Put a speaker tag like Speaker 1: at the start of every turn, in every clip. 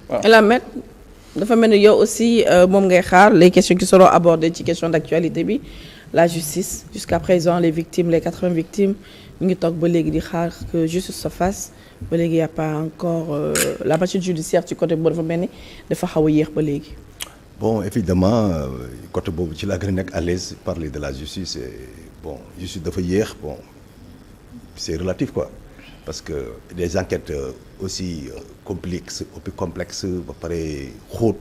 Speaker 1: la met dafa mel ni yow aussi moom ngay xaar les questions qui seront abordées ci question d'actualité bi la justice jusqu'à présent les victimes les 80 victimes ñu ngi toog ba léegi di xaar que justice se fasse ba léegi y a pas encore la machine judiciaire ci côté boobu dafa mel ni dafa xaw a yéex ba léegi.
Speaker 2: Bon évidemment côté boobu ci laa gën a nekk à l'aise parler de la justice et bon justice dafa yéex bon c'est relatif quoi parce que des enquêtes aussi complexes ba pare xóot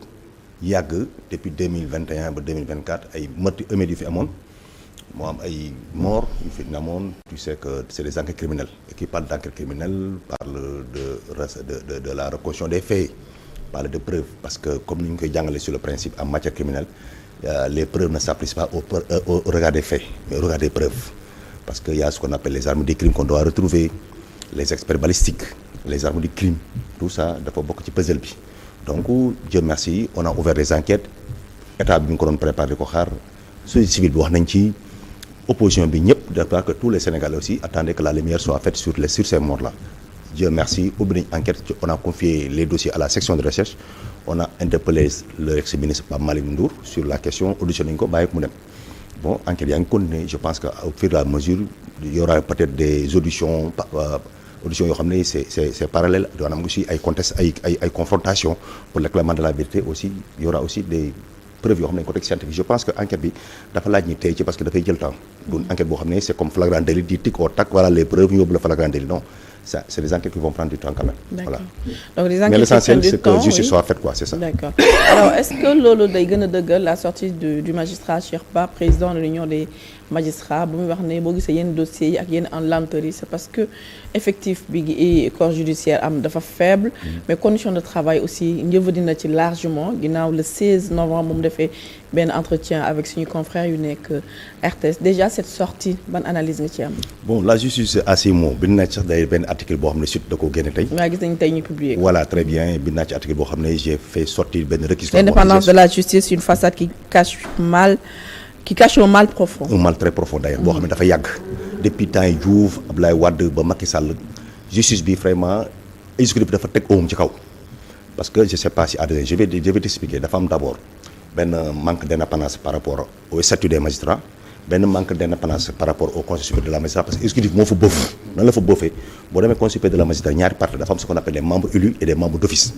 Speaker 2: yàgg depuis 2021 ba 2024 ay meurtres yu fi amoon moo am ay morts yu fi amoon tu sais que c'est des enquêtes criminelles et qui parle d'enquête criminelle parle de la reconstitution des faits parle de preuves parce que comme ni ñu koy jàngale sur le principe en matière criminelle les preuves ne s'appliquent pas au regard des faits mais au regard des preuves parce que y a ce qu'on appelle les armes du crime qu'on doit retrouver les experts balistiques les armes du crime tout ça dafa bokk ci puzzle bi donc Dieu merci on a ouvert des enquêtes état bi ñu ko doon préparé di ko xaar société civile bi wax nañ ci opposition bi ñëpp d'après que tous les Sénégalais aussi attendaient que la lumière soit faite sur ces morts là. Dieu merci ubbi nañ enquête on a confié les dossiers à la section de recherche on a interpellé le ex-ministre Pape Malick Ndour sur la question auditionné nañ ko bàyyi ko mu dem bon enquête yaa ngi continuer je pense que au fur et à mesure il y aura peut-être des auditions yoo xam ne c'est parallèle doonam aussi ay contestes ay confrontations pour l'éclairement de la vérité aussi il y aura aussi des preuves yoo xam ne ko teg scientifique je pense que enquête bi dafa laaj ñi tey ci parce que dafay jël temps du enquête boo xam ne c'est comme flagrant délit di tic au tac voilà les preuves ñu yóbbu la flagrant délit non ça c'est des enquêtes qui vont prendre du temps quand même.
Speaker 1: D'accord.
Speaker 2: Voilà.
Speaker 1: Donc les enquêtes
Speaker 2: mais l'essentiel c'est que justice
Speaker 1: oui.
Speaker 2: soit faite quoi c'est ça.
Speaker 1: D'accord. Alors est-ce que loolu day gën a dëggal la sortie du magistrat Cheikh Ba président de l'union des magistrats bu muy wax ne boo gisee yenn dossiers yi ak yenn en lenteur yi c'est parce que effectif bi corps judiciaire am dafa faible. mais conditions de travail aussi njëvadi na ci largement ginnaaw le 16 novembre moom defee benn entretien avec suñu confrères yu nekk RTS déjà cette sortie ban analyse nga ci am.
Speaker 2: bon la justice à ces mots bind naa ci sax day benn article boo xam ne suite da koo génne tey.
Speaker 1: waaw gis nañu tey ñu publier.
Speaker 2: voilà très bien bind naa ci article boo xam ne j'ai fait sortir benn réquisitoire.
Speaker 1: L'indépendance de la justice une façade qui cache un mal profond.
Speaker 2: un mal très profond d'ailleurs boo xam ne dafa yàgg. depuis temps yi Diouf Abdoulaye Wade ba Macky Sall justice bi vraiment exécutif bi dafa teg oom ci kaw parce que je sais pas si je vais t'expliquer dafa am d'abord benn manque d'indépendance par rapport au statut des magistrats benn manque d'indépendance par rapport au conseil supérieur de la magistrature parce que exécutif moo fa bëf nan la fa bëfee boo demee conseil supérieur de la magistrature ñaari parties dafa am ce qu'on appelle les membres élus et des membres d'office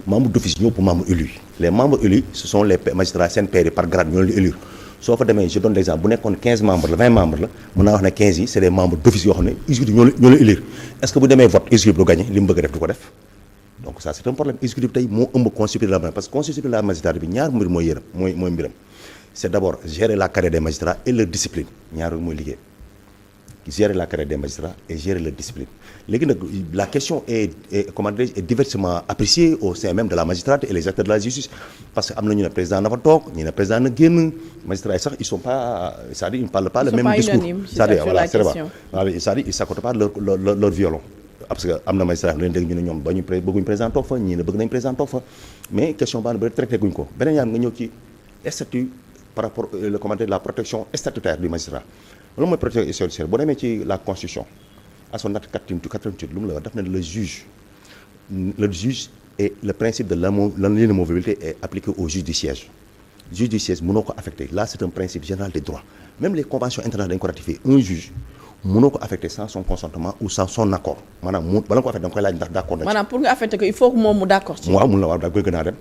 Speaker 2: membres d'office ñëw pour membres élus les membres élus ce sont les magistrats seen pairs par grade ñoo leen di élire soo fa demee je donne l'exemple bu nekkoon 15 membres la 20 membres la mën naa wax ne 15 yi c'est des membres d'office yoo xam ne exécutif ñoo leen élire est-ce que bu demee vote exécutif du gagné li mu bëgg a def du ko def donc ça c'est un problème exécutif tey moo ëmb conseil supérieur de la magistrature parce que conseil supérieur de la magistrature bi ñaar mbir mooy yërëm mooy mbiram c'est d'abord gérer la carrière des magistrats et leur discipline ñaar mooy liggéey gérer la carrière des magistrats et gérer leur discipline léegi nag la question est comment dirais-je est diversement appréciée au sein même de la magistrature et les acteurs de la justice parce que am na ñu ne président na fa toog ñu ne président na génn magistrats yi sax ils sont pas c'est-à-dire ils ne parlent pas le même discours c'est-à-dire voilà c'est-à-dire ils s'accordent pas leur violon parce que am na magistrat leen dégg ñu ne ñoom bëgguñ président toog fa ñii ne bëgg nañ président toog fa mais question baa na bëri traité guñ ko beneen ñaar nga ñëw ci statut par rapport le commentaire de la protection statutaire du magistrat loolu mooy protection statutaire boo demee ci la constitution à son article 88 lu mu la wax daf ne le juge et le principe de l'inamovibilité est appliqué au juge du siège mënoo ko affecté là c'est un principe général des droits même les conventions internationales dañu ko ratifié un juge mënoo ko affecté sans son consentement ou sans son accord maanaam mu bala nga ko affecté da nga koy laaj ndax d'accord na ci.
Speaker 1: maanaam pour nga affecté ko il faut que moom mu d'accord ci.
Speaker 2: waaw mun la waaw da koy gën a dem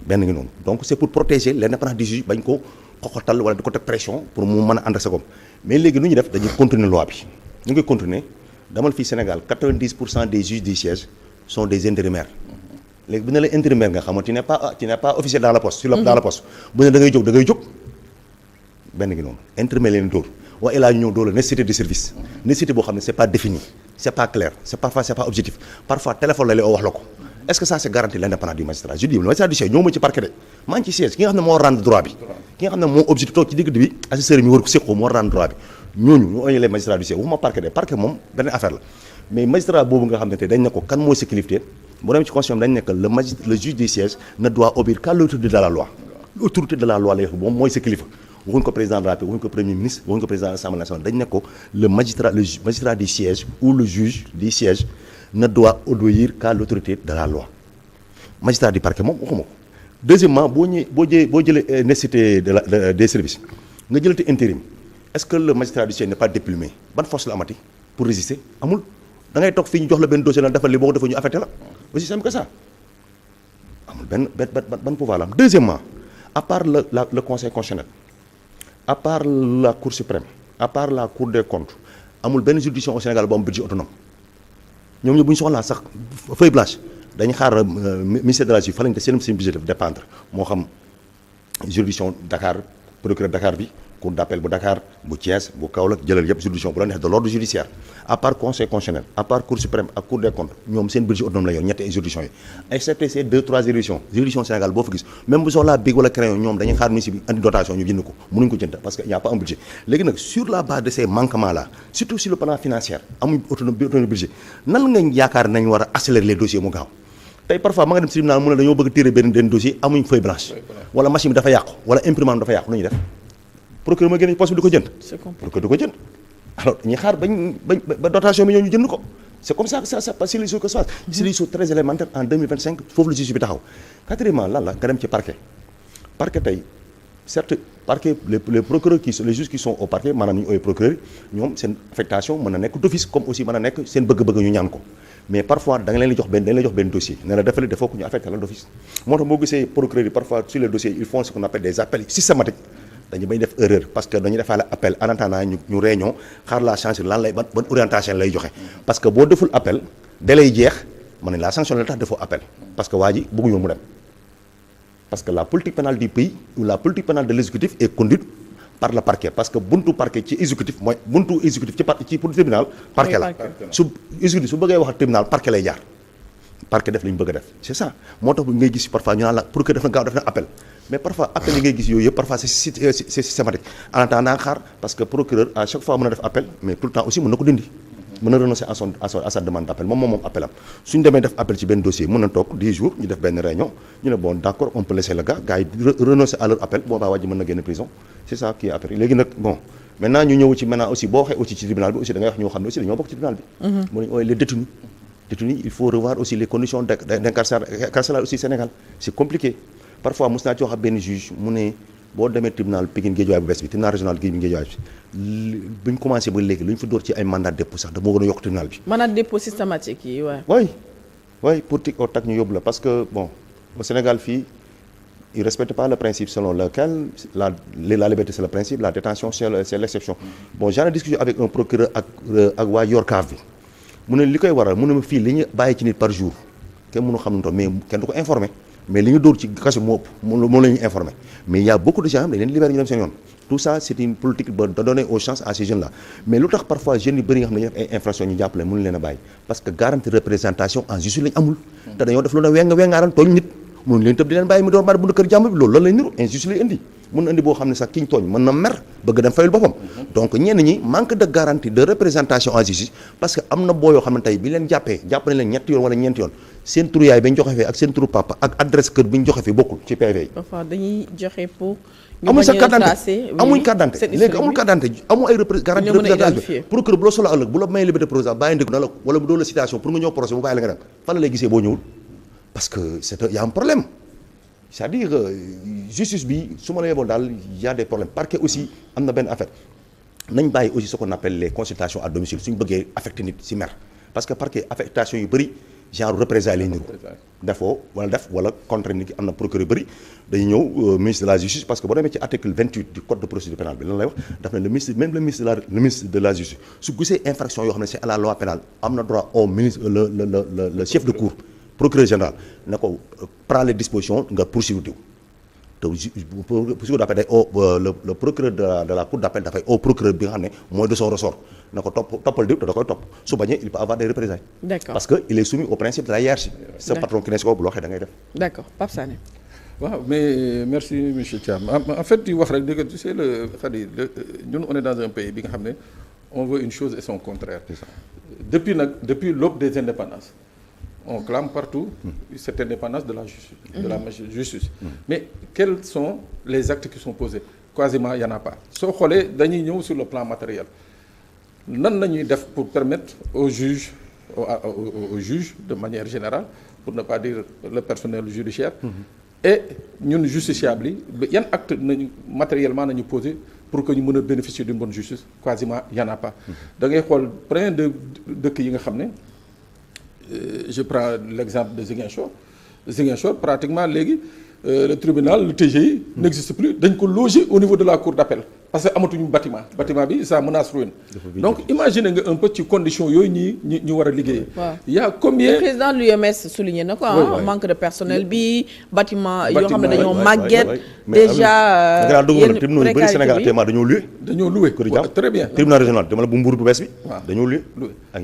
Speaker 2: benn ngi noonu donc c'est pour protéger l'indépendance du juge bañ ko xoxotal wala di ko teg pression pour mu mën a ànd ak sa bopp mais léegi lu ñu def dañuy continuer loi bi ñu ngi continuer damal fii Sénégal 90% des juges du siège sont des intérimaires léegi bu ne la intérimaire nga xam tu n'es pas officier dans la poste dans la poste bu ne da ngay jóg benn ngi noonu intérimaire leen dóor waaye laa ñëw dóor la nécessité de service nécessité boo xam ne c'est pas défini c'est pas clair c'est pas objectif parfois téléphone la lay wax la ko est-ce que ça c'est garanti l'indépendance du magistrat je dis le magistrat du siège ñëw ma ci parquet de maa ngi ci siège ki nga xam ne moo rendre droit bi ki nga xam ne moo objectif toog ci digg bi assesseur mi war ko séqoo moo rendre droit bi ñooñu ñu oñu les magistrats du siège waxuma parquet de parquet moom beneen affaire la mais magistrat boobu nga xam ne te dañ ne ko kan moo sa kilifte bu demee ci constitution dañ ne que le juge du siège ne doit obéir qu'à l'autorité de la loi l'autorité de la loi lay wax moom mooy sa kilifa waxuñ ko président de la République waxuñ ko premier ministre waxuñ ko président de l'Assemblée nationale dañ ne ko le magistrat du siège ou le juge du siège ne doit obéir qu'à l'autorité de la loi magistrat du parquet moom waxuma ko. Deuxièmement boo jëlee nécessité des services nga jëlati intérim est-ce que le magistrat du siège n'est pas déplumé ban force la amati pour résister amul da ngay toog fii ñu jox la benn dossier nag defal li boo ko defee ñu affecté la aussi simple que ça amul ban pouvoir la am. Deuxièmement à part le conseil constitutionnel à part la cour suprême à part la cour des comptes amul benn juridiction au Sénégal bu am budget autonome ñoom ñu bu ñu soxlaa sax feuille blanche dañu xaar ministère de la justice fa lañ te seen budget def dépendre moo xam juridiction Dakar procureur Dakar bi cour d'appel bu Dakar bu Thiès bu Kaolack jëlal yëpp juridiction bu la neex de l'ordre judiciaire à part conseil constitutionnel à part cour suprême ak cour des comptes ñoom seen budget autonome la yor ñetti juridiction yi excepté ces 2-3 juridiction Sénégal boo fa gis même bu soxlaa big wala crayon ñoom dañuy xaar ministre bi andi dotation ñu jënd ko mënuñ ko jënd parce que y a pas un budget léegi nag sur la base de ces manquements là surtout sur le plan financier amuñ autonomie budget nan nga yaakaar nañ war a accélérer les dossiers mu gaaw tey parfois ma nga dem ci tribunal mu ne dañoo bëgg tirer benn dossier amuñ feuille blanche wala machine bi dafa yàqu wala imprimante dafa yàqu lu ñuy def procureur ma génne poste bi di ko jënd procureur di ko jënd alors ñuy xaar ba dotation bi ñoo ñu jënd ko c'est comme ça que ça passe c'est les choses que ça passe c'est des choses très élémentaires en 2025 foofu la juge bi taxaw quatrièmement lan la nga dem ci parquet tey certes parquet les procureurs les juges qui sont au parquet maanaam ñu ooy procureur ñoom seen affectation mën na nekk d'office comme aussi mën na nekk seen bëgg-bëgg ñu ñaan ko mais parfois da nga leen di jox benn dossier ne la defal defoo ko ñu affecté la d'office moo tax boo gisee procureur yi parfois sur les dossiers ils font ce qu'on appelle des appels systématiques dañu bañ def erreur parce que dañu defaale appel en attendant ñu réunion xaar la sanction lan lay ban orientation lay joxe parce que boo deful appel délai jeex mën nañ la sanction la tax defoo appel parce que waa ji bëgguñu mu dem parce que la politique pénale du pays ou la politique pénale de l'exécutif est conduite par le parquet parce que buntu parquet ci exécutif mooy buntu exécutif ci pour tribunal parquet la su exécutif su bëggee wax ak tribunal parquet lay jaar parquet def li ñu bëgg a def c'est ça moo tax ngay gis parfois ñu naan la pour que def na gaaw def na appel mais parfois appel yi ngay gis yooyu yëpp parfois c'est systématique en attendant xaar parce que procureur à chaque fois mën a def appel mais tout le temps aussi mën na ko dindi mën na renoncer à sa demande d'appel moom appel am suñu demee def appel ci benn dossier mën na toog 10 jours ñu def benn réunion ñu ne bon d'accord on peut laisser le gars yi renoncer à leur appel boobaa waa ji mën na génn prison c'est ça qui est après léegi nag bon maintenant ñu ñëw ci maintenant aussi boo waxee aussi ci tribunal bi aussi da ngay wax ñoo xam ne aussi dañoo bokk ci tribunal bi moo lañu ooy les détenus il faut revoir aussi les conditions d'incarcération aussi Sénégal c'est compliqué parfois mos naa ci wax ak benn juge mu ne boo demee tribunal Pikine Guédiawaye bu bees bi tribunal régional Guédiawaye bi bu ñu commencé ba léegi lu ñu fi door ci ay mandat de dépôt sax da moo gën a yokk tribunal bi. mandat de dépôt systématique yi waaw. oui pour tic au tac ñu yóbbu la parce que bon au Sénégal fii ils respectent pas le principe selon lequel la liberté c'est le principe la détention c'est l'exception bon j'en ai discuté avec un procureur ak waa Yorkaaf bi mu ne li koy waral mu ne ma fii li ñu bàyyi ci nit par jour kenn mënu xam ne mais kenn du ko informé. mais li ñu dóor ci kaso moo ëpp moom la ñuy informé mais il y a beaucoup de gens dañ leen libéré ñu dem seen yoon tout ça c'est une politique de donner aux chances à ces jeunes là mais lu tax parfois jeunes yu bëri nga xam ne dañuy def ay infractions ñu jàppale mënu leen a bàyyi parce que garantie de représentation en justice lañ amul te dañoo def lu ne wengaaral tooñ nit mënuñ leen tëb di leen bàyyi mu doon bari bu kër jàmm bi loolu lay niru injustice lay indi mën na indi boo xam ne sax ki ñu tooñ mën na mer bëgg dem fayul boppam donc ñenn ñi manque de garantie de représentation en justice parce que am na boo yoo xam ne tey bi leen jàpp nañ leen ñetti yoon wala ñeenti yoon seen turu yaay bi ñu joxe fii ak seen turu papa ak adresse kër bi ñu joxe fii bokkul ci PV yi. parfois dañuy joxe pour. amul sa carte d'identité amuñ carte d'identité léegi amul carte d'identité amul ay garantie de représentation pour que bu la soxla ëllëg bu la may liberté provisoire bàyyi ndig na la wala bu doon la situation pour nga ñëw procès bu bàyyi la nga dem fan la lay gisee boo ñëwul parce que y a un problème c'est-à-dire justice bi su ma la yeboon daal y a des problèmes parquet aussi am na benn affaire nañ bàyyi aussi ce qu'on appelle les consultations à domicile suñu bëggee affecté nit ci mer parce que parquet affectation yu bëri genre représailles niru defoo wala contre nit ki am na procureur yu bëri dañuy ñëw ministre de la justice parce que boo demee ci article 28 du code de procédure pénale bi lan lay wax daf ne le ministre de la justice su gisee infraction yoo xam ne c'est à la loi pénale am na droit au ministre le chef de cour procureur général ne ko prend les dispositions nga poursuivre diw te poursuivre d'appel day le procureur de la cour d'appel dafay au procureur bi nga xam ne mooy de son ressort na ko toppal diw te da koy topp su bañee il peut avoir des représailles. D'accord. Parce que il est soumis au principe de la hiérarchie. sa patron ki ne si ko bu loo xee da ngay def.
Speaker 1: D'accord Pape Sané.
Speaker 3: waaw mais merci monsieur Thiam en fait di wax rek dëgg tu sais ñun on est dans un pays bi nga xam ne on veut une chose et son contraire. C'est ça. depuis l'aube des indépendances. On clame partout cette indépendance de la justice, de la justice. Mais quels sont les actes qui sont posés? Quasiment, il n'y en a pas. Soo xoolee dañuy ñëw sur le plan matériel. Nan la ñuy def pour permettre aux juges au juge de manière générale pour ne pas dire le personnel judiciaire. Et ñun justiciable yi yan acte nañu matériellement nañu posé pour que ñu mën a bénéficier d'une bonne justice quasiment y en a pas. da ngay xool plein de dëkk yi nga xam ne je prends l'exemple de Ziguinchor pratiquement léegi le tribunal le TGI n'existe plus dañ ko loger au niveau de la cour d'appel parce que amatuñu bâtiment bi ça menace ruine. Donc imaginez nga un peu ci condition yooyu ñu war a liggéey. Il y a combien.
Speaker 1: Le président de l'UMS souligné na ko manque de personnel bi bâtiment yoo xam ne dañoo màgget. déjà
Speaker 2: yéen tribunal yu bëri Sénégal actuellement dañoo loué.
Speaker 3: Très bien
Speaker 2: tribunal régional dama la bu Mbour bu bees bi. dañoo loué.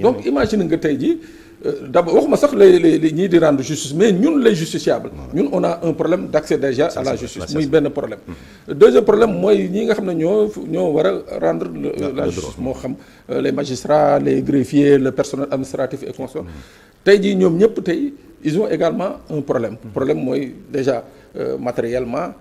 Speaker 3: Donc imaginez nga tey jii. D'abord waxuma sax les ñii di rendre justice mais ñun les justiciables ñun on a un problème d'accès déjà à la justice muy benn problème. Deuxième problème mooy ñi nga xam ne ñoo war a rendre la justice moo xam les magistrats les greffiers le personnel administratif et consort tey jii ñoom ñëpp tey ils ont également un problème mooy déjà matériellement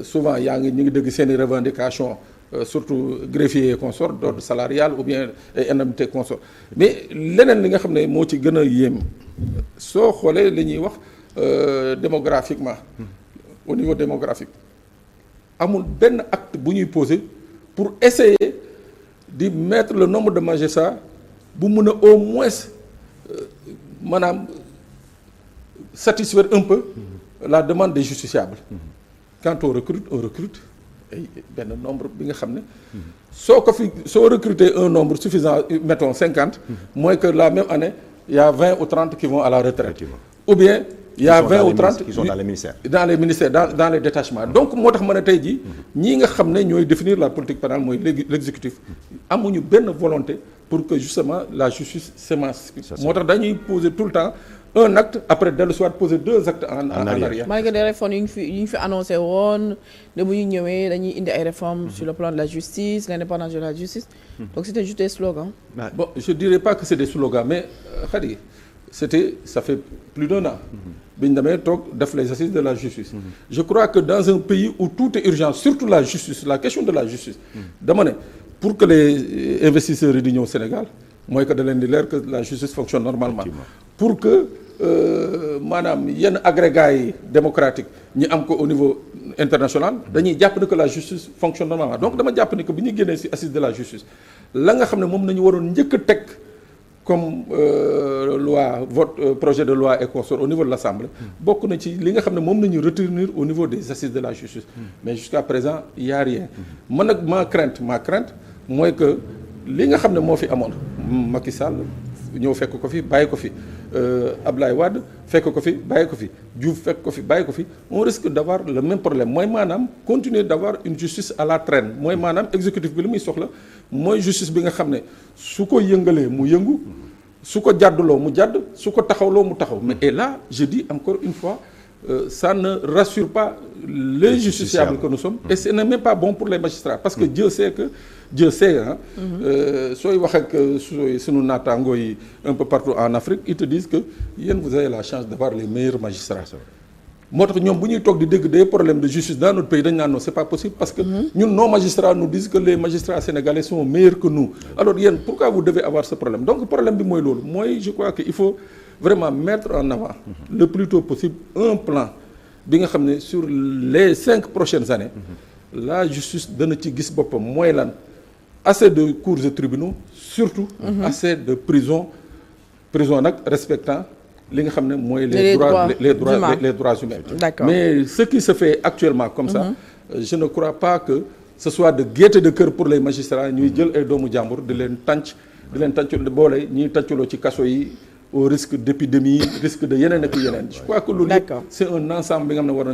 Speaker 3: souvent ñu ngi dégg seeni revendications surtout greffier consort d'ordre salarial ou bien indemnité consort mais leneen li nga xam ne moo ci gën a yéem soo xoolee li ñuy wax démographiquement au niveau démographique amul benn acte bu ñuy poser pour essayer di mettre le nombre de magistrats bu mun a au moins maanaam satisfaire un peu la demande des justiciables. Quand on recrute ay benn nombre bi nga xam ne soo recruter un nombre suffisant mettons 50 mooy que la même année il y a 20 ou 30 qui vont à la retraite ou bien il y a 20 ou 30
Speaker 2: qui sont dans les ministères
Speaker 3: dans les détachements donc moo tax ma ne tey jii ñii nga xam ne ñooy définir la politique pénale mooy l'exécutif amuñu benn volonté pour que justement la justice s'émancipe moo tax dañuy poser tout le temps un acte après dellu soit poser 2 actes en arrière.
Speaker 1: Malgré des réformes yu ñu fi annoncé woon ne bu ñu ñëwee dañuy indi ay réformes sur le plan de la justice l'indépendance de la justice. Donc c'était juste des slogans.
Speaker 3: Bon je dirais pas que c'est des slogans mais Khady ça fait plus d'1 an. bi ñu demee toog def les assises de la justice. Je crois que dans un pays où tout est urgent surtout la justice la question de la justice. dama ne pour que les investisseurs yi di ñëw Sénégal mooy que da leen di leer que la justice fonctionne normalement. Pour que maanaam yenn agrégats yi démocratique ñi am ko au niveau international dañuy jàpp ne que la justice fonctionne normalement donc dama jàpp ne que bi ñu génnee ci assise de la justice la nga xam ne moom nañu waroon njëkk a teg comme projet de loi et consort au niveau de l'Assemblée bokk na ci li nga xam ne moom nañu retenir au niveau des assises de la justice mais jusqu'à présent il y a rien man nag ma crainte mooy que li nga xam ne moo fi amoon Macky Sall ñëw fekk ko fi bàyyi ko fi Abdoulaye Wade fekk ko fi bàyyi ko fi Diouf fekk ko fi bàyyi ko fi on risque d'avoir le même problème mooy maanaam continuer d'avoir une justice à la traîne mooy maanaam exécutif bi li muy soxla mooy justice bi nga xam ne su ko yëngalee mu yëngu su ko jàdduloo mu jàdd su ko taxawloo mu taxaw mais et là je dis encore une fois ça ne rassure pas les justiciables que nous sommes et ce n'est même pas bon pour les magistrats parce que Dieu sait sooy wax ak sunu naataangoo yi un peu partout en Afrique ils te disent que yéen vous avez la chance d'avoir les meilleurs magistrats moo tax ñoom bu ñuy toog di dégg des problèmes de justice dans notre pays dañ naan non c'est pas possible parce que ñun nos magistrats nous disent que les magistrats sénégalais sont meilleurs que nous alors yéen pourquoi vous devez avoir ce problème donc problème bi mooy loolu mooy je crois que il faut vraiment mettre en avant le plus tôt possible un plan bi nga xam ne sur les 5 prochaines années la justice dana ci gis boppam mooy lan assez de cours et tribunaux surtout assez de prison nag respectant li nga xam ne mooy les droits humains mais ce qui se fait actuellement comme ça je ne crois pas que ce soit de gaieté de cœur pour les magistrats ñuy jël ay doomu jàmbur di leen tànc boole ñuy tàncaloo ci kaso yi au risque d'épidémie risque de yeneen ak yeneen je crois que loolu yëpp c'est un ensemble bi nga xam ne war nañ